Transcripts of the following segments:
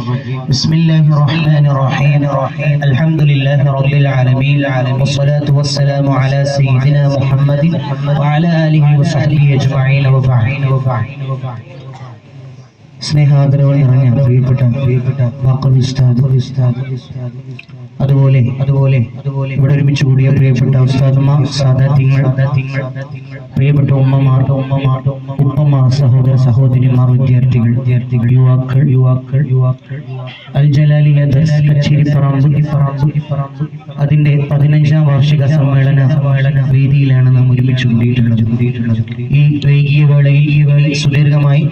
بسم الله الرحمن الرحيم الحمد لله رب العالمين والصلاة والسلام على سيدنا محمد وعلى آله وصحبه أجمعين وبعد സ്നേഹാദരവ് നിറഞ്ഞ പ്രിയപ്പെട്ട വാക്കർ ഉസ്താദ് അതുപോലെ ഇവിടെ ഒരുമിച്ച് കൂടിയ പ്രിയപ്പെട്ട ഉസ്താദുമാർ സാദാത്യങ്ങൾ പ്രിയപ്പെട്ട ഉമ്മമാർ ഉപ്പമാർ സഹോദരിമാർ വിദ്യാർത്ഥികൾ യുവാക്കൾ അൽ ജലാലിയ കച്ചേരിപ്പറമ്പ് അതിന്റെ 15ാം വാർഷിക സമ്മേളന വേദിയിലാണ് നാം ഒരുമിച്ച് കൂടിയിട്ടുള്ളത്. ഈ വൈകിയ വേളയിൽ സുദീർഘമായി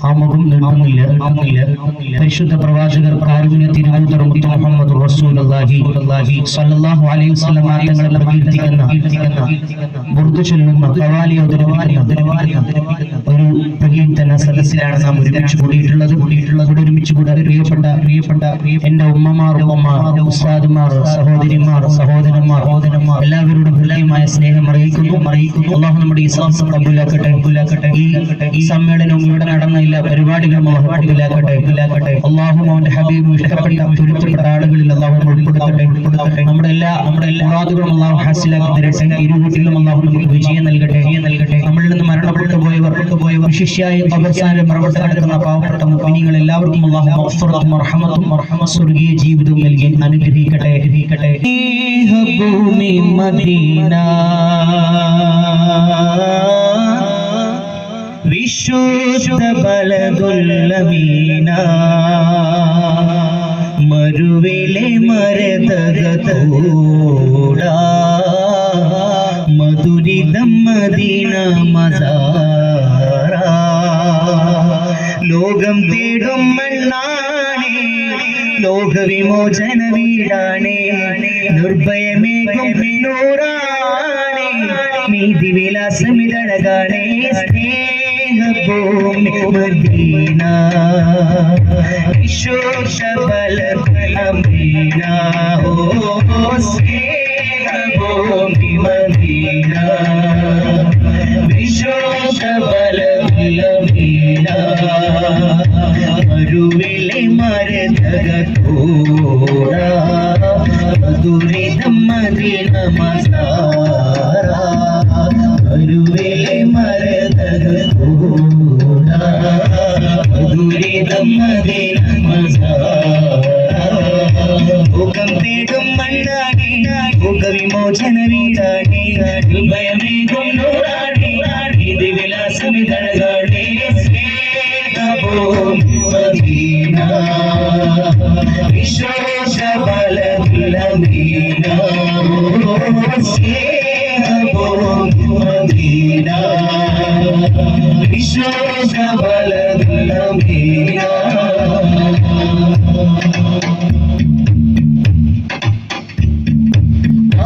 ആമുഖം നീട്ടുന്നില്ല. പരിശുദ്ധ പ്രവാചകർ കാരുണ്യ തിരുവനന്തപുരം മുഹമ്മദ് റസൂലുള്ളാഹി സ്വല്ലല്ലാഹു അലൈഹി വസല്ലം തങ്ങളെ പ്രകീർത്തിക്കുന്ന ബുർദ് ചൊല്ലുന്ന ഖവാലി അവതരിപ്പിക്കുന്ന ഒരു പ്രകീർത്തന സദസ്സിലാണ് നാം ഒരുമിച്ച് കൂടിയിട്ടുള്ളത്. ഒരുമിച്ച് കൂടാൻ പ്രിയപ്പെട്ട എന്റെ ഉമ്മമാർ ഉസ്താദുമാർ സഹോദരന്മാർ എല്ലാവരോടും ഹൃദയമായ സ്നേഹം അറിയിക്കുന്നു. അല്ലാഹു നമ്മുടെ ഇസ്ലാം കബൂലാക്കട്ടെ. ഈ സമ്മേളനവും ഇവിടെ നടന്ന എല്ലാ പരിപാടികളും കബൂലാക്കട്ടെ. അല്ലാഹു അവന്റെ ഹബീബ് ഇഷ്ടപ്പെട്ട പൊരുത്തപ്പെട്ട ആളുകളിൽ അല്ലാഹു ഉൾപ്പെടുത്തട്ടെ. നമ്മുടെ എല്ലാ മുറാദുകളും അല്ലാഹു ഹാസിലാക്കി തരട്ടെ. ഇരുവീട്ടിലും അല്ലാഹു നമുക്ക് വിജയം നൽകട്ടെ. നമ്മളിൽ നിന്ന് മരണപ്പെട്ടു പോയവർ വിശിഷ്യായി ഖബർസ്ഥാനിൽ മറവട്ട് കിടക്കുന്ന പാവപ്പെട്ട മുഅ്മിനീങ്ങൾ എല്ലാവർക്കും അല്ലാഹു മഗ്ഫിറത്തും റഹ്മത്തും സ്വർഗീയ ജീവിതവും നൽകി അനുഗ്രഹിക്കട്ടെ. ഭൂമി മദീന വിശുദ്ധ ബലദുല്ലമീന മരുവിലെ മരതകത്തോട മധുരിതം മദീന മസാര ലോകം തേടും മണ്ണാണേ ലോകവിമോചന വീടാണേ നിർഭയമേകും നൂറാണേ നീതി വിലാസമിതഴകാണേ സ്നേഹഭൂമി മദീന വിശുദ്ധ ബലദുല്ലമീന ഓ സ്നേഹഭൂമി മദീന വിശുദ്ധ ബലദുല്ലമീന മരുവിലെ മരതകത്തോട മധുരിതം മദീന മസാര മരുവിലെ മരതകത്തോട മധുരിതം മദീന മസാര മുഖം തേടും മണ്ണാടി മുഖവിമോചന വീടാടി ഭയമേകും നൂറാടി ഇത് വിലാസമിതഴകാടി സ്നേഹഭൂമി മദീന വിശേഷ ബലദുല്ലമീന സ്നേഹഭൂമി മദീന വിശേഷ ബലദുല്ലമീന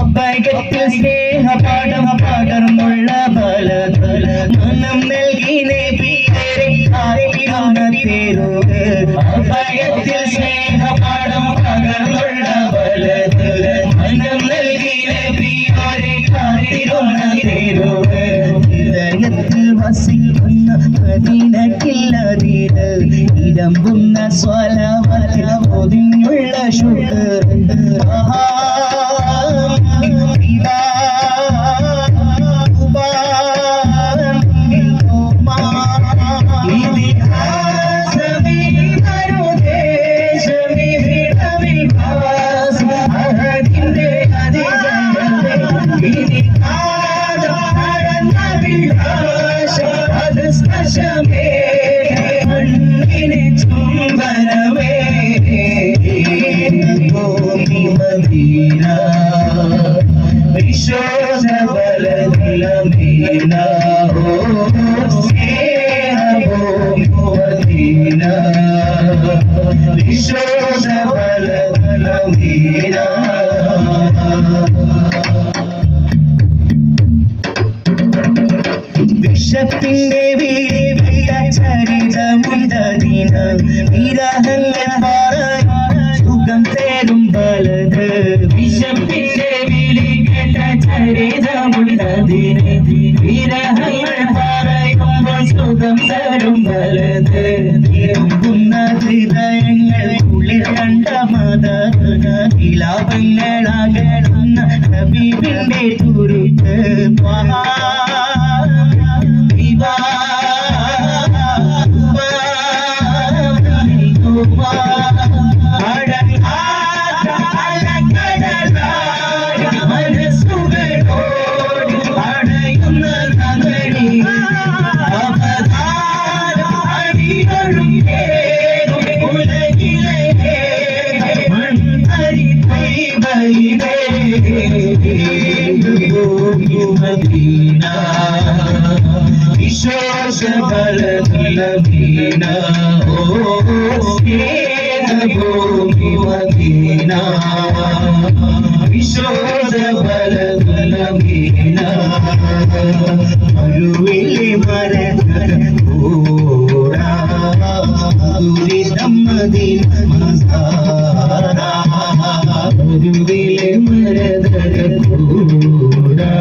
അഭയത്തിൽ സ്നേഹപാഠം പകർന്നുള്ള ബലദുല മനം നൽകി നബിയെ കാത്തിരുന്ന തേരുവ് അഭയത്തിൽ സ്നേഹപാഠം പകർന്നുള്ള ബലദുല മനം നൽകി നബിയെ കാത്തിരുന്ന തേരുവ് ഹൃദയത്തിൽ വസിക്കുന്ന മദീനക്കില്ലതീത് ഇടമ്പുന്ന സ്വലാവത്തിൽ ഒതുങ്ങുള്ള ശുക്ർ വിശോധ ബലദുല്ലമീന സ്നേഹഭൂമി മദീന വിശോധ ബലദുല്ലമീന വിഷത്തിന്റെ വീടിട്ട ചരിതമുണ്ടതിന് വിരഹങ്ങൾ പറയും സുഖം തേടും ബലത് വിഷത്തിന്റെ ചരിതമുണ്ടതിന് വിരഹങ്ങൾ പറയുമ്പോൾ സുഖം തരും ബലത് ഹൃദയങ്ങൾ ഉള്ളിൽ കണ്ട മതലാപങ്ങളാകുന്ന ഹബീബിന്റെ തുരുത്ത് مدينة إشاش بلد مدينة بومي مدينة إشاش بلد مدينة أروي مرد كورا أريد مدينة مزارا أروي مرد كورا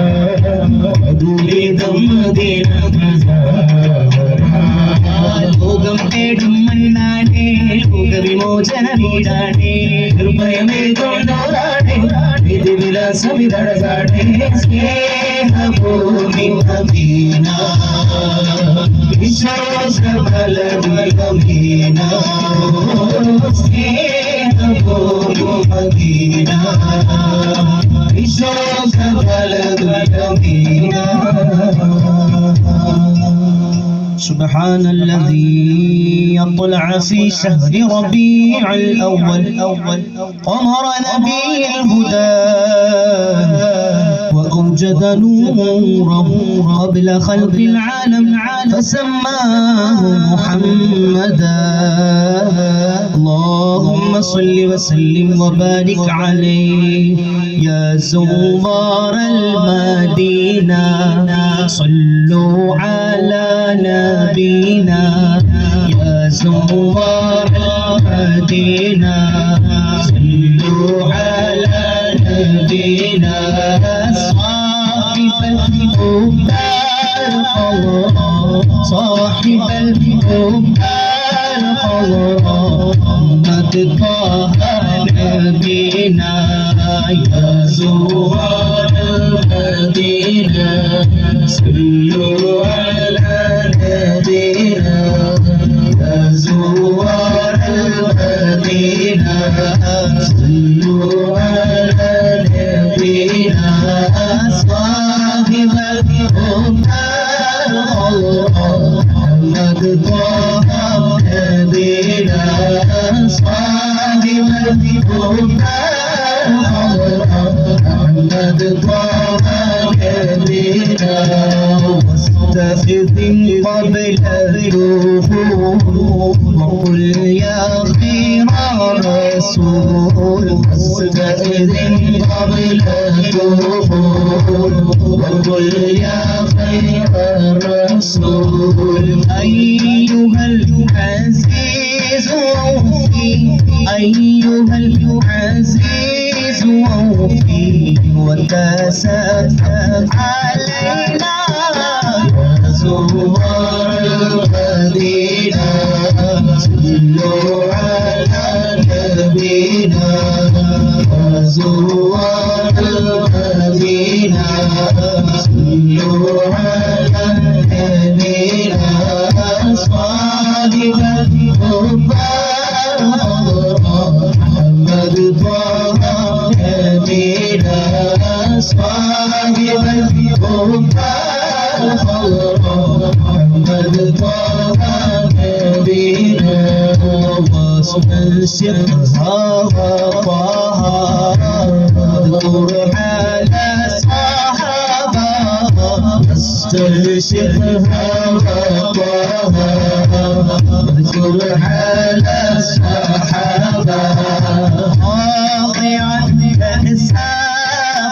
ലോകം തേടും മണ്ണാടേ ലോകവിമോചന വീടാടേ ഹൃദയമേ കൊണ്ടോരാടേ വിലാസമിതടകാടേ സ്നേഹഭൂമി മദീന വിശ്വാസഫലമീന സ്നേഹഭൂമി മദീന വിശ്വാസഫലമീന سبحان الذي أطلع في شهر ربيع الأول قمر نبي الهدى وأوجد نوره قبل خلق العالم فسماه محمدا اللهم صل وسلم وبارك عليه يا زوار المدينة صلوا على نبينا يا زوار المدينة صلوا على نبينا صاحب الحبال صاحب الحبال محمد طه نبينا يا زوار المدينة صلوا على نبينا يا زوار المدينة صلوا على نبينا صاحب الحبال محمد طه نبينا صاحب الحبال محمد طه نبينا واستخذ قبل الدخول وقل يا خير رسول واستخذ قبل الدخول وقل يا خير رسول أيها العزيز وفي أيها العزيز وفي وتسفل علينا زوار المدينة صلوا على نبينا زوار المدينة صلوا على نبينا صاحب الحبال محمد طه نبينا صاحب الحبال محمد طه نبينا واستنشقها وطه اذكر حال الصحابة استنشقها وطه اذكر حال الصحابة خاضعا كأسا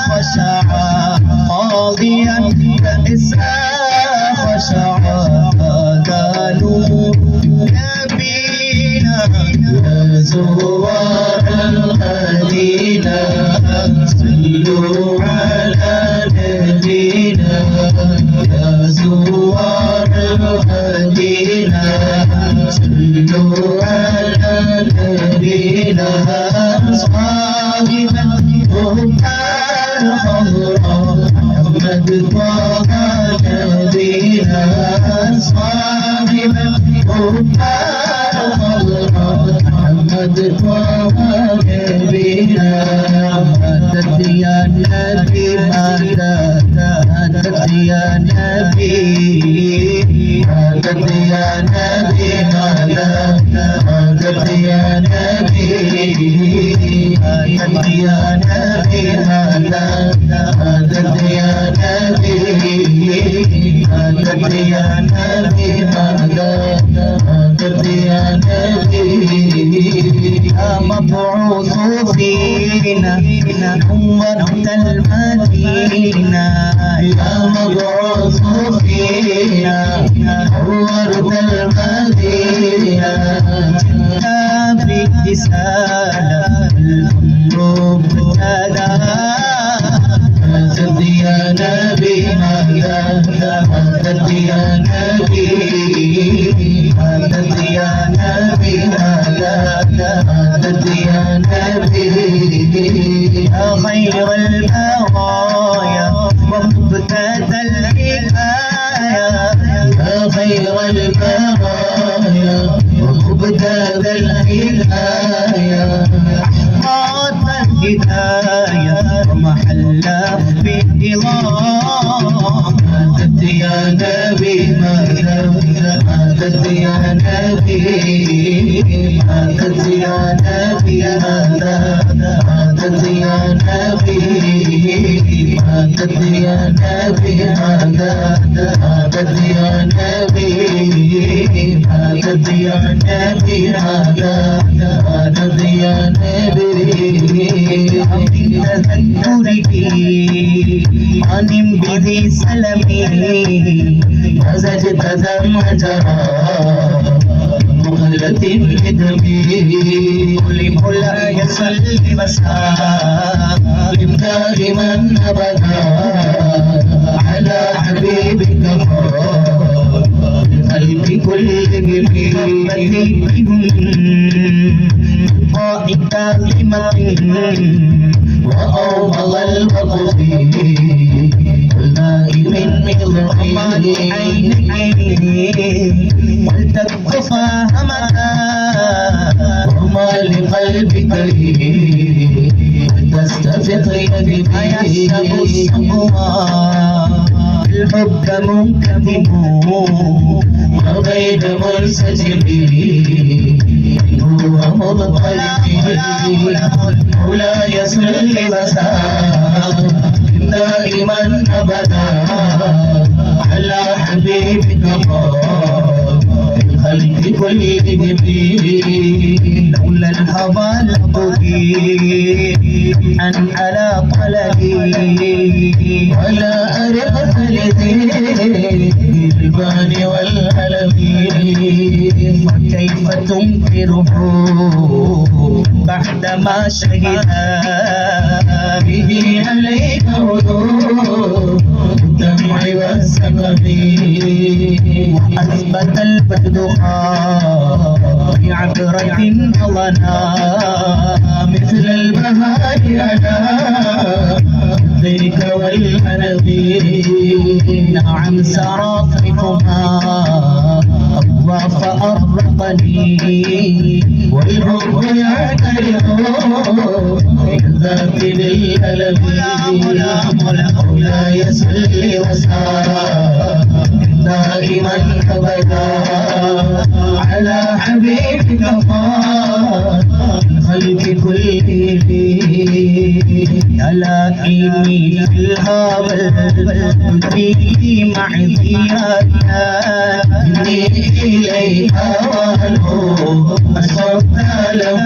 خشعا خاضعا كأسا خشعا قالوا نبينا يا زوار المدينة صلوا على نبينا يا زوار المدينة صلوا على نبينا ماتت يا نبي ماتت يا نبي ماتت يا نبي ماتت يا نبي ماتت يا نبي ماتت يا نبي ماتت يا نبي ماتت يا نبي يا مبعوث فينا نورت المدينة يا مبعوث فينا نورت المدينة جئت بالرسالة الأمر ابتدى ماتت يا نبي ماتت يا نبي ماتت يا نبي ماتت يا نبي يا خير البرايا ومبتدى الحكاية يا خير البرايا ومبتدى الحكاية أحقاق الهداية ومحل بالإضاءة ماتت يا نبي ماتت يا نبي ماتت يا نبي ماتت يا نبي ماتت يا نبي ماتت يا نبي ماتت يا نبي ماتت يا نبي تذكره عن بذي سلمه مزجت زمجرا مغلة بدمي لمولاي صل وسلم دائما ابدا على حبيبك القلب كل جميل ضائك كلمة وأومض الوقف الماء من مضرعي عينيه ولتكف همتا وما لقلبك تستفق يدي أيسب الصبوى الحب منكذب وغير منسجم هو مضطرب مولاي صل وسلم دائما ابدا على حبيبك الخلق كل جبريل لولا الهوى لطغي عن على قلبي ولا أرقت لذي البان والألم وكيف تنكره بعدما شهد به عليك هدوء الدمع والسبب وأثبت البدر بعبرة ظنا مثل البهاء على ذيك والأنب نعم سرافركما الله فأرقني والحب يعترض بالذات للألم مولاي صل وسلم دائما أبدا على حبيبك الخلق كله يا لائمي في الهوى الذي معذيرتنا إني إليها ولو أصبت لم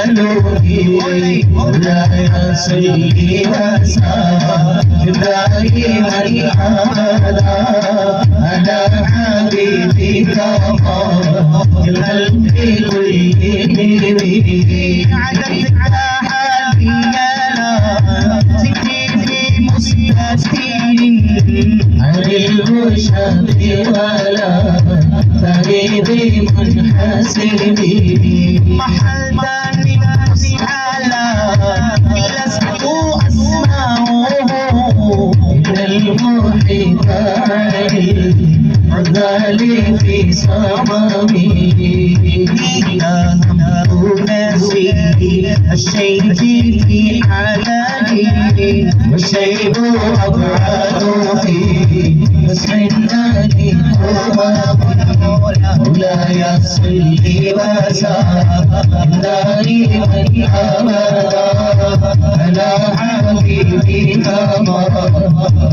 ألوكي مولاي صل وسلم دائما أبدا على حبيبك الخلق كله عددك حالينا سكي في مستسير عن الرشد ولا تغيب منحسب محل داني على لست أسمعه من المحيط عذالي في صمامي لا نمر الشيخ في حلالي والشيب أبعاد فيه مسحناني مولاي صل وسلم دائما أبدا على حبيبك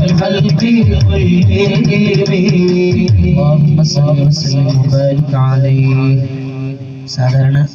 الخلق كلهم اللهم صل وسلم وبارك عليه. സാധാരണ